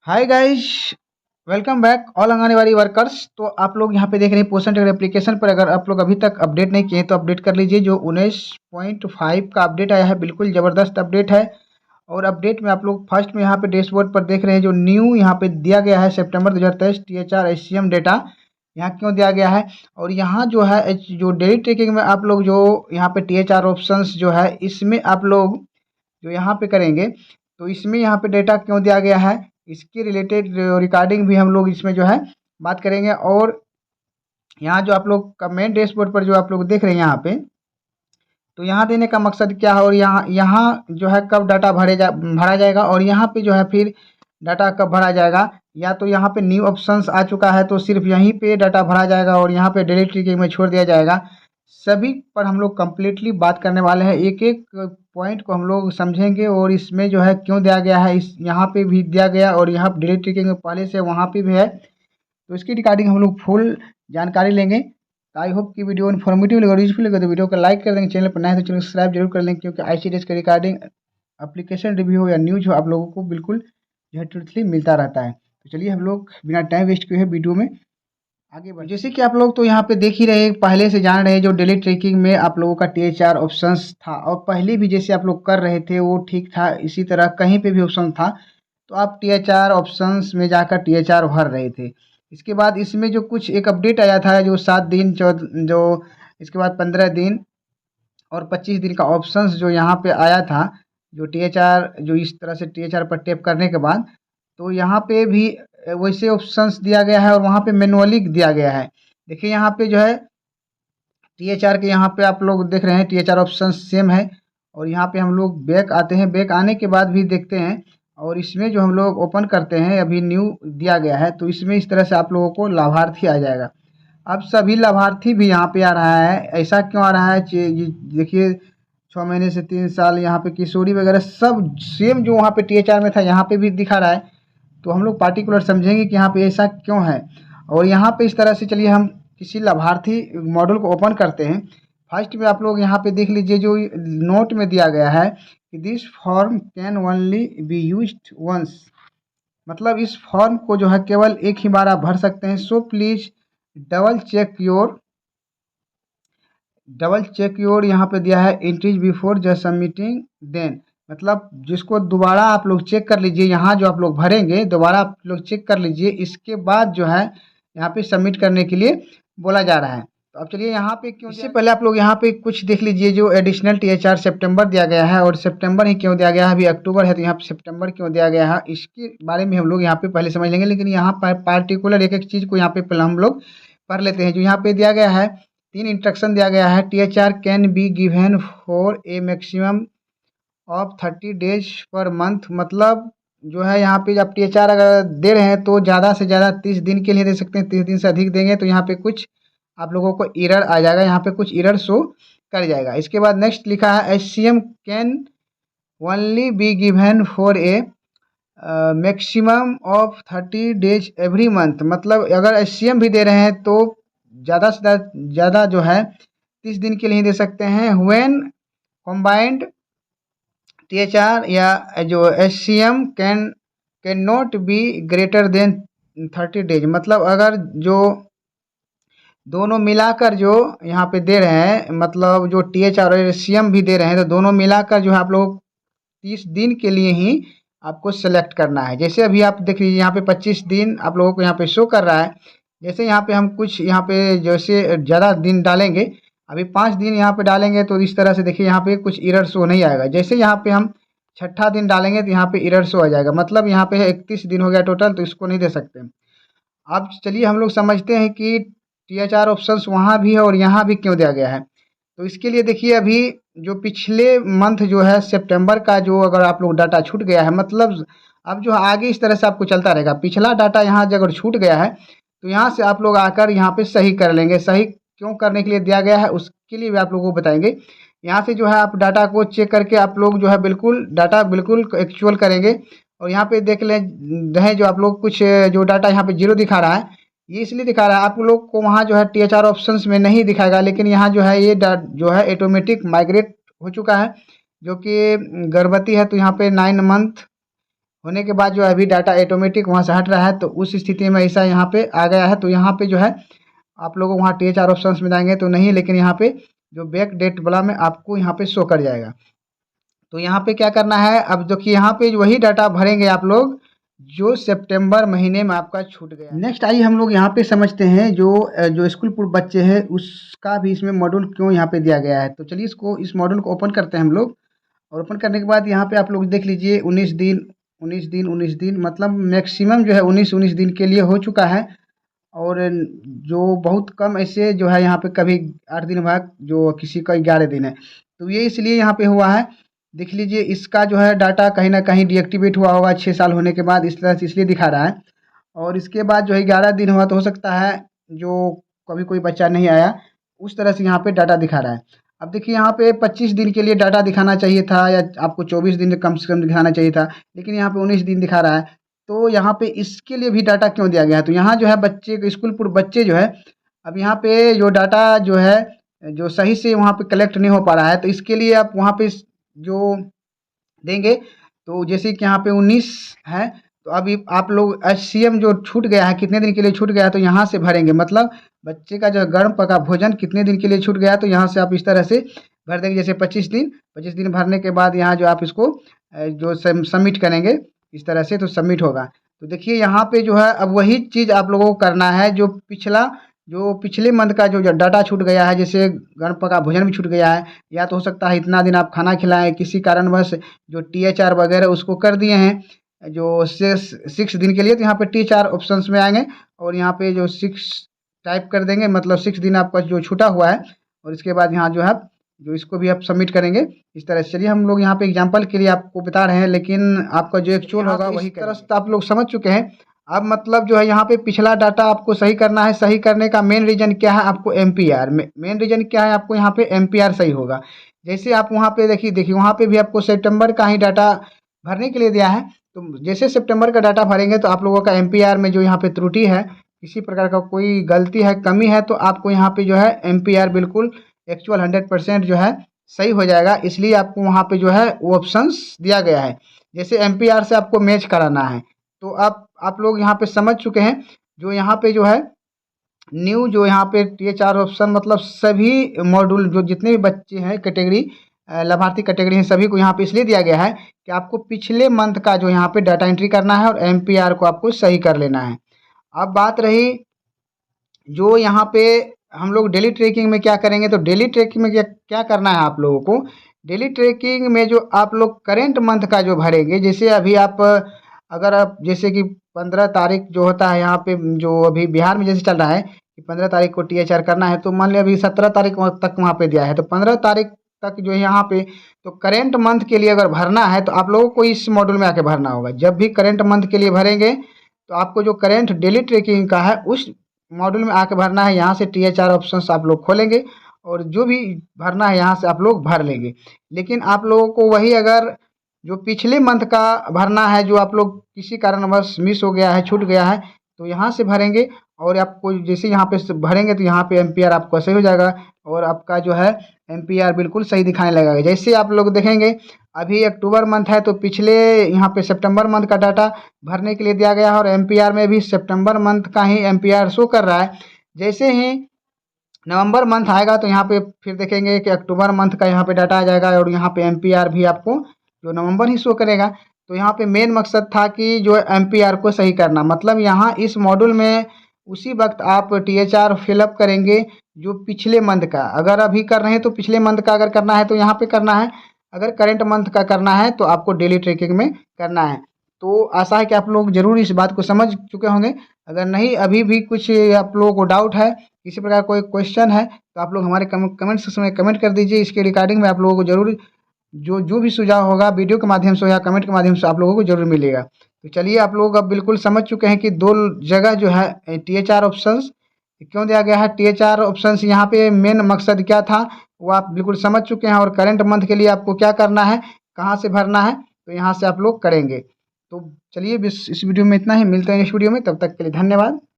Hi guys, welcome back all anganwadi workers. तो आप लोग यहाँ पे देख रहे हैं पोषण ट्रैकर एप्लीकेशन पर। अगर आप लोग अभी तक अपडेट नहीं किए तो अपडेट कर लीजिए। जो 19.5 का अपडेट आया है, बिल्कुल ज़बरदस्त अपडेट है। और अपडेट में आप लोग फर्स्ट में यहाँ पे डैशबोर्ड पर देख रहे हैं जो न्यू यहाँ पे दिया गया है सितंबर 2023 THR SCM डेटा यहाँ क्यों दिया गया है। और यहाँ जो है जो डेली ट्रैकिंग में आप लोग जो यहाँ पे THR ऑप्शंस जो है इसमें आप लोग जो यहाँ पे करेंगे तो इसमें यहाँ पे डेटा क्यों दिया गया है, इसके रिलेटेड रिकॉर्डिंग भी हम लोग इसमें जो है बात करेंगे। और यहाँ जो आप लोग का मेन डैशबोर्ड पर जो आप लोग देख रहे हैं यहाँ पे, तो यहाँ देने का मकसद क्या है और यहाँ यहाँ जो है कब डाटा भरा जाएगा और यहाँ पे जो है फिर डाटा कब भरा जाएगा। या तो यहाँ पे न्यू ऑप्शंस आ चुका है तो सिर्फ यहीं पे डाटा भरा जाएगा और यहाँ पे डेली ट्रैकिंग में छोड़ दिया जाएगा। सभी पर हम लोग कम्प्लीटली बात करने वाले हैं, एक एक पॉइंट को हम लोग समझेंगे। और इसमें जो है क्यों दिया गया है, इस यहाँ पे भी दिया गया और यहाँ डेली ट्रैकिंग में पहले से वहाँ पे भी है, तो इसकी रिगार्डिंग हम लोग फुल जानकारी लेंगे। तो आई होप कि वीडियो इन्फॉर्मेटिव लगे और यूजफुल लगे तो वीडियो को लाइक कर देंगे, चैनल पर नए हैं तो चैनल सब्सक्राइब जरूर कर लेंगे, क्योंकि ICDS के रिगार्डिंग एप्लीकेशन रिव्यू हो या न्यूज हो आप लोगों को बिल्कुल जो है ट्रूथली मिलता रहता है। तो चलिए हम लोग बिना टाइम वेस्ट किए वीडियो में आगे बढ़। जैसे कि आप लोग तो यहाँ पे देख ही रहे, पहले से जान रहे, जो डेली ट्रैकिंग में आप लोगों का THR ऑप्शंस था और पहले भी जैसे आप लोग कर रहे थे वो ठीक था, इसी तरह कहीं पे भी ऑप्शन था तो आप THR ऑप्शंस में जाकर THR भर रहे थे। इसके बाद इसमें जो कुछ एक अपडेट आया था जो 7 दिन जो इसके बाद 15 दिन और 25 दिन का ऑप्शंस जो यहाँ पे आया था, जो THR जो इस तरह से THR पर टैप करने के बाद तो यहाँ पे भी वैसे ऑप्शंस दिया गया है और वहाँ पे मैनुअली दिया गया है। देखिए यहाँ पे जो है THR के यहाँ पे आप लोग देख रहे हैं THR ऑप्शन सेम है। और यहाँ पे हम लोग बैक आते हैं, बैक आने के बाद भी देखते हैं और इसमें जो हम लोग ओपन करते हैं अभी न्यू दिया गया है, तो इसमें इस तरह से आप लोगों को लाभार्थी आ जाएगा। अब सभी लाभार्थी भी यहाँ पे आ रहा है, ऐसा क्यों आ रहा है देखिए 6 महीने से 3 साल, यहाँ पे किशोरी वगैरह सब सेम जो वहाँ पे THR में था यहाँ पे भी दिखा रहा है। तो हम लोग पार्टिकुलर समझेंगे कि यहाँ पे ऐसा क्यों है। और यहाँ पे इस तरह से चलिए हम किसी लाभार्थी मॉडल को ओपन करते हैं। फर्स्ट में आप लोग यहाँ पे देख लीजिए जो नोट में दिया गया है कि this form can only be used once, मतलब इस फॉर्म को जो है केवल एक ही बार आप भर सकते हैं। So please double check your यहाँ पे दिया है entries before just submitting then, मतलब जिसको दोबारा आप लोग चेक कर लीजिए, यहाँ जो आप लोग भरेंगे दोबारा आप लोग चेक कर लीजिए, इसके बाद जो है यहाँ पे सबमिट करने के लिए बोला जा रहा है। तो अब चलिए यहाँ पे क्यों, इससे पहले आप लोग यहाँ पे कुछ देख लीजिए जो एडिशनल THR सितंबर दिया गया है। और सितंबर ही क्यों दिया गया है, अभी अक्टूबर है तो यहाँ पे सितंबर क्यों दिया गया है इसके बारे में हम लोग यहाँ पे पहले समझ लेंगे। लेकिन यहाँ पर पार्टिकुलर एक एक चीज़ को यहाँ पे पहले हम लोग पढ़ लेते हैं। जो यहाँ पे दिया गया है 3 इंस्ट्रक्शन दिया गया है। THR can be given for a maximum of 30 days per month, मतलब जो है यहाँ पे जब THR अगर दे रहे हैं तो ज़्यादा से ज़्यादा 30 दिन के लिए दे सकते हैं। 30 दिन से अधिक देंगे तो यहाँ पे कुछ आप लोगों को एरर आ जाएगा, यहाँ पे कुछ एरर शो कर जाएगा। इसके बाद नेक्स्ट लिखा है SCM can only be given for a maximum of 30 days every month, मतलब अगर SCM भी दे रहे हैं तो ज़्यादा से ज़्यादा जो है 30 दिन के लिए दे सकते हैं। व्हेन कॉम्बाइंड THR या जो SCM can not be greater than 30 days, मतलब अगर जो दोनों मिलाकर जो यहाँ पे दे रहे हैं, मतलब जो THR और SCM भी दे रहे हैं तो दोनों मिलाकर जो है आप लोग 30 दिन के लिए ही आपको सेलेक्ट करना है। जैसे अभी आप देख लीजिए यहाँ पे 25 दिन आप लोगों को यहाँ पे शो कर रहा है। जैसे यहाँ पे हम कुछ यहाँ पे जैसे ज़्यादा दिन डालेंगे, अभी 5 दिन यहाँ पे डालेंगे तो इस तरह से देखिए यहाँ पे कुछ एरर शो नहीं आएगा। जैसे यहाँ पे हम छठा दिन डालेंगे तो यहाँ पे एरर शो आ जाएगा, मतलब यहाँ पे 31 दिन हो गया टोटल, तो इसको नहीं दे सकते। अब चलिए हम लोग समझते हैं कि THR ऑप्शंस वहाँ भी है और यहाँ भी क्यों दिया गया है। तो इसके लिए देखिए अभी जो पिछले मंथ जो है सितंबर का जो अगर आप लोग डाटा छूट गया है, मतलब अब जो आगे इस तरह से आपको चलता रहेगा। पिछला डाटा यहाँ अगर छूट गया है तो यहाँ से आप लोग आकर यहाँ पे सही कर लेंगे। सही क्यों करने के लिए दिया गया है उसके लिए भी आप लोगों को बताएंगे। यहाँ से जो है आप डाटा को चेक करके आप लोग जो है बिल्कुल डाटा बिल्कुल एक्चुअल करेंगे। और यहाँ पे देख लें रहे जो आप लोग कुछ जो डाटा यहाँ पे 0 दिखा रहा है, ये इसलिए दिखा रहा है आप लोग को वहाँ जो है THR ऑप्शंस में नहीं दिखाएगा, लेकिन यहाँ जो है ये जो है ऑटोमेटिक माइग्रेट हो चुका है। जो कि गर्भवती है तो यहाँ पे 9 मंथ होने के बाद जो है अभी डाटा ऑटोमेटिक वहाँ से हट रहा है, तो उस स्थिति में ऐसा यहाँ पे आ गया है। तो यहाँ पे जो है आप लोगों को वहाँ THR ऑप्शंस में जाएंगे तो नहीं, लेकिन यहाँ पे जो बैक डेट वाला में आपको यहाँ पे शो कर जाएगा। तो यहाँ पे क्या करना है, अब देखिए यहाँ पे वही डाटा भरेंगे आप लोग जो सितंबर महीने में आपका छूट गया। नेक्स्ट आइए हम लोग यहाँ पे समझते हैं जो स्कूल पूर्व बच्चे हैं उसका भी इसमें मॉड्यूल क्यों यहाँ पे दिया गया है। तो चलिए इस मॉड्यूल को ओपन करते हैं हम लोग। और ओपन करने के बाद यहाँ पे आप लोग देख लीजिए 19 दिन मतलब मैक्सिमम जो है 19 दिन के लिए हो चुका है। और जो बहुत कम ऐसे जो है यहाँ पे कभी 8 दिन बाद जो किसी का 11 दिन है। तो ये इसलिए यहाँ पे हुआ है, देख लीजिए इसका जो है डाटा कहीं ना कहीं डीएक्टिवेट हुआ होगा 6 साल होने के बाद, इस तरह से इसलिए दिखा रहा है। और इसके बाद जो है 11 दिन हुआ, तो हो सकता है जो कभी कोई बच्चा नहीं आया उस तरह से यहाँ पे डाटा दिखा रहा है। अब देखिए यहाँ पे 25 दिन के लिए डाटा दिखाना चाहिए था, या आपको 24 दिन कम से कम दिखाना चाहिए था, लेकिन यहाँ पे 19 दिन दिखा रहा है। तो यहाँ पे इसके लिए भी डाटा क्यों दिया गया है, तो यहाँ जो है बच्चे के स्कूल पूर्व बच्चे जो है, अब यहाँ पे जो डाटा जो है जो सही से वहाँ पे कलेक्ट नहीं हो पा रहा है, तो इसके लिए आप वहाँ पे जो देंगे, तो जैसे कि यहाँ पे 19 है, तो अभी आप लोग HCM जो छूट गया है कितने दिन के लिए छूट गया है, तो यहाँ से भरेंगे। मतलब बच्चे का जो गर्म पका भोजन कितने दिन के लिए छूट गया है, तो यहाँ से आप इस तरह से भर देंगे। जैसे 25 दिन भरने के बाद यहाँ जो आप इसको जो सबमिट करेंगे इस तरह से, तो सबमिट होगा। तो देखिए यहाँ पे जो है अब वही चीज़ आप लोगों को करना है जो पिछले मंथ का जो डाटा छूट गया है, जैसे गर्म पका भोजन भी छूट गया है, या तो हो सकता है इतना दिन आप खाना खिलाएं, किसी कारणवश जो THR वगैरह उसको कर दिए हैं जो 6 दिन के लिए, तो यहाँ पे THR ऑप्शंस में आएंगे और यहाँ पे जो 6 टाइप कर देंगे, मतलब 6 दिन आपका जो छूटा हुआ है। और इसके बाद यहाँ जो है जो इसको भी आप सबमिट करेंगे इस तरह से। चलिए हम लोग यहाँ पे एग्जाम्पल के लिए आपको बता रहे हैं, लेकिन आपका जो एक्चुअल होगा वही तरह से आप लोग समझ चुके हैं। अब मतलब जो है यहाँ पे पिछला डाटा आपको सही करना है। सही करने का मेन रीज़न क्या है, आपको MPR मेन रीज़न क्या है, आपको यहाँ पे MPR सही होगा। जैसे आप वहाँ पे देखिए वहाँ पे भी आपको सितंबर का ही डाटा भरने के लिए दिया है। तो जैसे सितंबर का डाटा भरेंगे तो आप लोगों का MPR में जो यहाँ पे त्रुटि है, किसी प्रकार का कोई गलती है, कमी है, तो आपको यहाँ पे जो है MPR बिल्कुल एक्चुअल 100% जो है सही हो जाएगा। इसलिए आपको वहाँ पे जो है वो ऑप्शंस दिया गया है। जैसे MPR से आपको मैच कराना है, तो आप लोग यहाँ पे समझ चुके हैं। जो यहाँ पे जो है न्यू जो यहाँ पे THR ऑप्शन, मतलब सभी मॉड्यूल जो जितने भी बच्चे हैं कैटेगरी लाभार्थी कैटेगरी हैं, सभी को यहाँ पे इसलिए दिया गया है कि आपको पिछले मंथ का जो यहाँ पे डाटा एंट्री करना है और MPR को आपको सही कर लेना है। अब बात रही जो यहाँ पे हम लोग डेली ट्रैकिंग में क्या करेंगे, तो डेली ट्रैकिंग में क्या करना है आप लोगों को। डेली ट्रैकिंग में जो आप लोग करेंट मंथ का जो भरेंगे, जैसे अभी आप अगर आप जैसे कि 15 तारीख जो होता है यहाँ पे, जो अभी बिहार में जैसे चल रहा है कि 15 तारीख को THR करना है, तो मान लिया अभी 17 तारीख तक वहाँ पे दिया है, तो 15 तारीख तक जो है यहाँ पे, तो करेंट मंथ के लिए अगर भरना है तो आप लोगों को इस मॉड्यूल में आके भरना होगा। जब भी करेंट मंथ के लिए भरेंगे तो आपको जो करेंट डेली ट्रैकिंग का है उस मॉड्यूल में आके भरना है। यहाँ से THR ऑप्शंस आप लोग खोलेंगे और जो भी भरना है यहाँ से आप लोग भर लेंगे। लेकिन आप लोगों को वही अगर जो पिछले मंथ का भरना है, जो आप लोग किसी कारणवश मिस हो गया है, छूट गया है, तो यहाँ से भरेंगे। और आपको जैसे यहाँ पे भरेंगे तो यहाँ पे MPR आपका सही हो जाएगा और आपका जो है MPR बिल्कुल सही दिखाने लगेगा। जैसे आप लोग देखेंगे अभी अक्टूबर मंथ है, तो पिछले यहाँ पे सितंबर मंथ का डाटा भरने के लिए दिया गया है और MPR में भी सितंबर मंथ का ही MPR शो कर रहा है। जैसे ही नवंबर मंथ आएगा तो यहाँ पे फिर देखेंगे कि अक्टूबर मंथ का यहाँ पे डाटा आ जाएगा और यहाँ पे MPR भी आपको जो नवंबर ही शो करेगा। तो यहाँ पे मेन मकसद था कि जो MPR को सही करना, मतलब यहाँ इस मॉड्यूल में उसी वक्त आप THR फिलअप करेंगे जो पिछले मंथ का, अगर अभी कर रहे हैं तो पिछले मंथ का अगर करना है तो यहाँ पे करना है, अगर करेंट मंथ का करना है तो आपको डेली ट्रैकिंग में करना है। तो आशा है कि आप लोग जरूर इस बात को समझ चुके होंगे। अगर नहीं अभी भी कुछ आप लोगों को डाउट है, किसी प्रकार कोई क्वेश्चन है, तो आप लोग हमारे कमेंट सेक्शन में कमेंट कर दीजिए। इसके रिगार्डिंग में आप लोगों को जरूर जो भी सुझाव होगा वीडियो के माध्यम से या कमेंट के माध्यम से आप लोगों को जरूर मिलेगा। तो चलिए आप लोग अब बिल्कुल समझ चुके हैं कि 2 जगह जो है THR ऑप्शंस क्यों दिया गया है। THR ऑप्शंस यहाँ पे मेन मकसद क्या था वो आप बिल्कुल समझ चुके हैं। और करेंट मंथ के लिए आपको क्या करना है, कहाँ से भरना है, तो यहाँ से आप लोग करेंगे। तो चलिए इस वीडियो में इतना ही, मिलते हैं नेक्स्ट वीडियो में, तब तक के लिए धन्यवाद।